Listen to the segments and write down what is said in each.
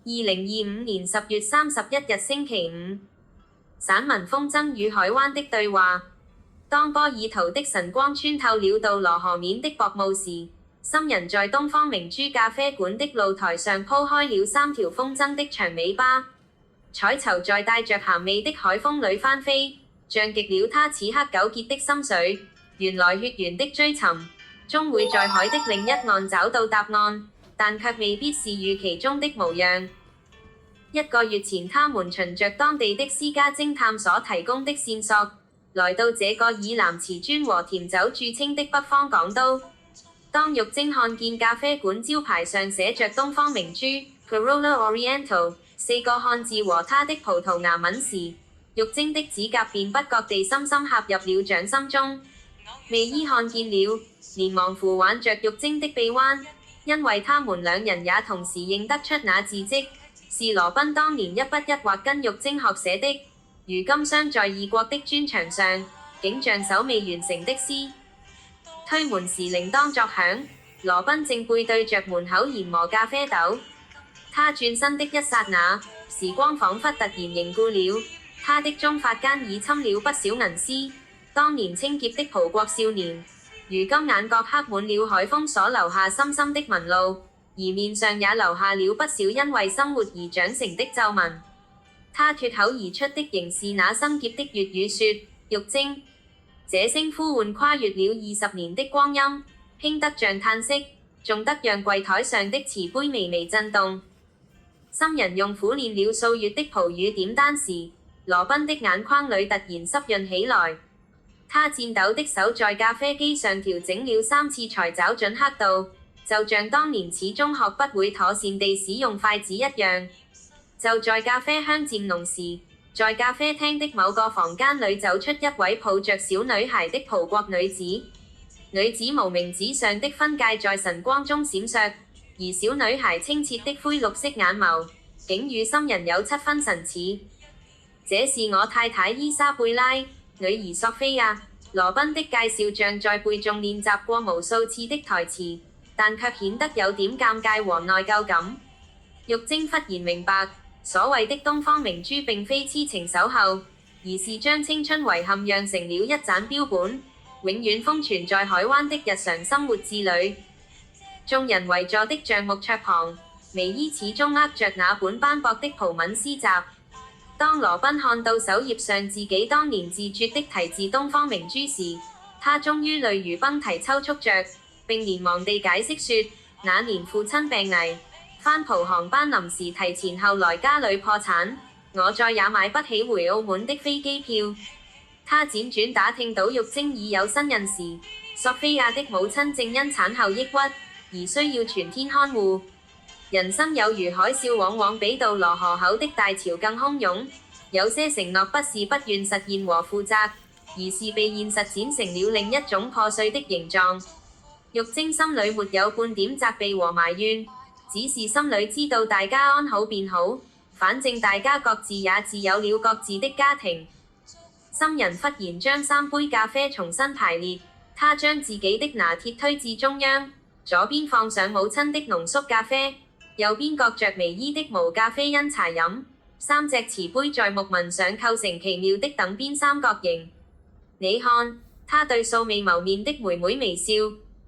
2025年10月31日星期五，散文風箏與海灣的對話。當波爾圖的晨光穿透了到羅河面的薄霧時，深人在東方明珠咖啡館的露台上鋪開了3條風箏的長尾巴，彩綢在帶着鹹味的海風裡翻飛，像極了他此刻糾結的心緒。原來血緣的追尋，終會在海的另一岸找到答案，但卻未必是預期中的模樣。1個月前，他們循着當地的私家偵探所提供的線索，來到這個以藍瓷磚和甜酒著稱的北方港都。當玉晶看見咖啡館招牌上寫着東方明珠 Corolla Oriental 4個漢字和他的葡萄牙文時，玉晶的指甲便不覺地深深陷入了掌心中。美伊看見了，連忙扶挽着玉晶的臂彎，因為他們兩人也同時認得出那字跡，是羅賓當年一筆一畫跟玉晶學寫的。如今相在異國的磚牆上，竟像首未完成的詩。推門時鈴鐺作響，羅賓正背對着門口研磨咖啡豆。他轉身的一剎那，時光彷彿突然凝固了，他的中髮間已摻了不少銀絲。當年清潔的葡國少年，如今眼角刻滿了海風所留下深深的紋路，而面上也留下了不少因為生活而長成的皺紋。他脫口而出的仍是那生澀的粵語說：玉晶。這聲呼喚跨越了20年的光陰，輕得像嘆息，重得讓櫃檯上的瓷杯微微震動。深人用苦練了數月的葡語點單時，羅賓的眼眶裡突然濕潤起來。他顫抖的手在咖啡機上調整了3次才找準刻度，就像當年始終學不會妥善地使用筷子一樣。就在咖啡香漸濃時，在咖啡廳的某個房間裡走出一位抱着小女孩的葡國女子。女子無名指上的分界在晨光中閃爍，而小女孩清澈的灰綠色眼眸，竟與深人有7分神似。這是我太太伊莎貝拉，女兒索菲亞。羅賓的介紹像在背誦練習過無數次的台詞，但卻顯得有點尷尬和內疚感。玉晶忽然明白，所謂的東方明珠並非痴情守候，而是將青春遺憾釀成了一盞標本，永遠封存在海灣的日常生活字裡。眾人圍坐的橡木桌旁，眉伊始終握着那本斑駁的葡文詩集。當羅賓看到首頁上自己當年自拙的題字東方明珠時，他終於淚如崩堤抽搐着，並連忙地解釋說：那年父親病危，番葡航班臨時提前，後來家裡破產，我再也買不起回澳門的飛機票。他輾轉打聽到玉晶已有身孕時，索菲亞的母親正因產後抑鬱而需要全天看護。人生有如海嘯，往往比到羅河口的大潮更洶湧。有些承諾不是不願實現和負責，而是被現實剪成了另一種破碎的形狀。玉晶心裡沒有半點責備和埋怨，只是心裡知道大家安好便好，反正大家各自也自有了各自的家庭。深人忽然將3杯咖啡重新排列，他將自己的拿鐵推至中央，左邊放上母親的濃縮咖啡，右邊擱着微伊的無咖啡因茶飲，3隻瓷杯在木紋上構成奇妙的等邊三角形。你看，他對素未謀面的妹妹微笑，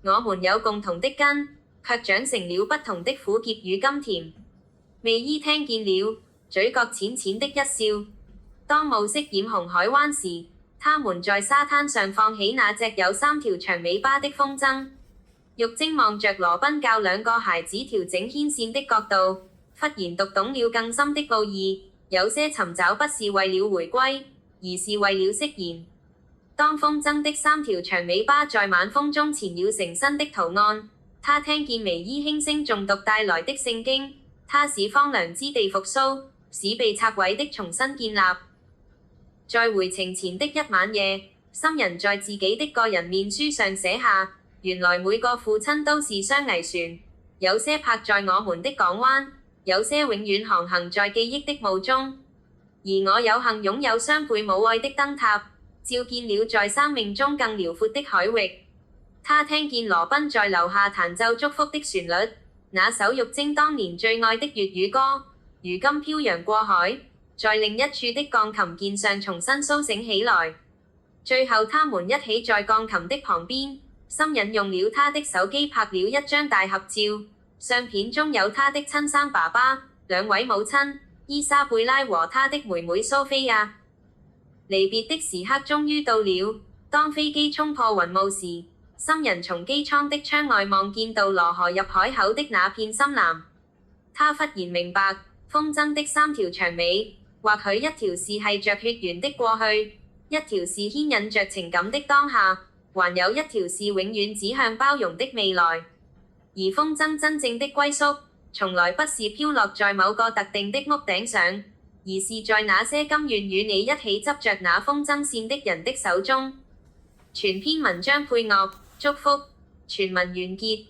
我們有共同的根，卻長成了不同的苦澀與甘甜。微伊聽見了，嘴角淺淺的一笑。當暮色染紅海灣時，他們在沙灘上放起那隻有3條長尾巴的風箏。玉晶望着羅賓教2個孩子調整牽線的角度，忽然讀懂了更深的奧義。有些尋找不是為了回歸，而是為了釋然。當風箏的3條長尾巴在晚風中纏繞成新的圖案，他聽見微伊輕聲誦讀帶來的聖經，他使荒涼之地復甦，使被拆毀的重新建立。在回程前的一晚夜，深人在自己的個人面書上寫下：原來每個父親都是雙桅船，有些泊在我們的港灣，有些永遠航行在記憶的霧中。而我有幸擁有雙倍母愛的燈塔，照見了在生命中更遼闊的海域。他聽見羅賓在樓下彈奏祝福的旋律，那首玉晶當年最愛的粵語歌。如今漂洋過海，在另一處的鋼琴鍵上重新甦醒起來。最後他們一起在鋼琴的旁邊，森引用了他的手機拍了一張大合照，相片中有他的親生爸爸、兩位母親伊莎貝拉和他的妹妹蘇菲亞。離別的時刻終於到了，當飛機衝破雲霧時，森人從機艙的窗外望見到羅河入海口的那片深藍，他忽然明白，風箏的三條長尾，或許一條是繫着血緣的過去，一條是牽引着情感的當下，還有一條是永遠指向包容的未來。而風箏真正的歸宿，從來不是飄落在某個特定的屋頂上，而是在那些甘願與你一起執着那風箏線的人的手中。全篇文章配樂，祝福，全文完結。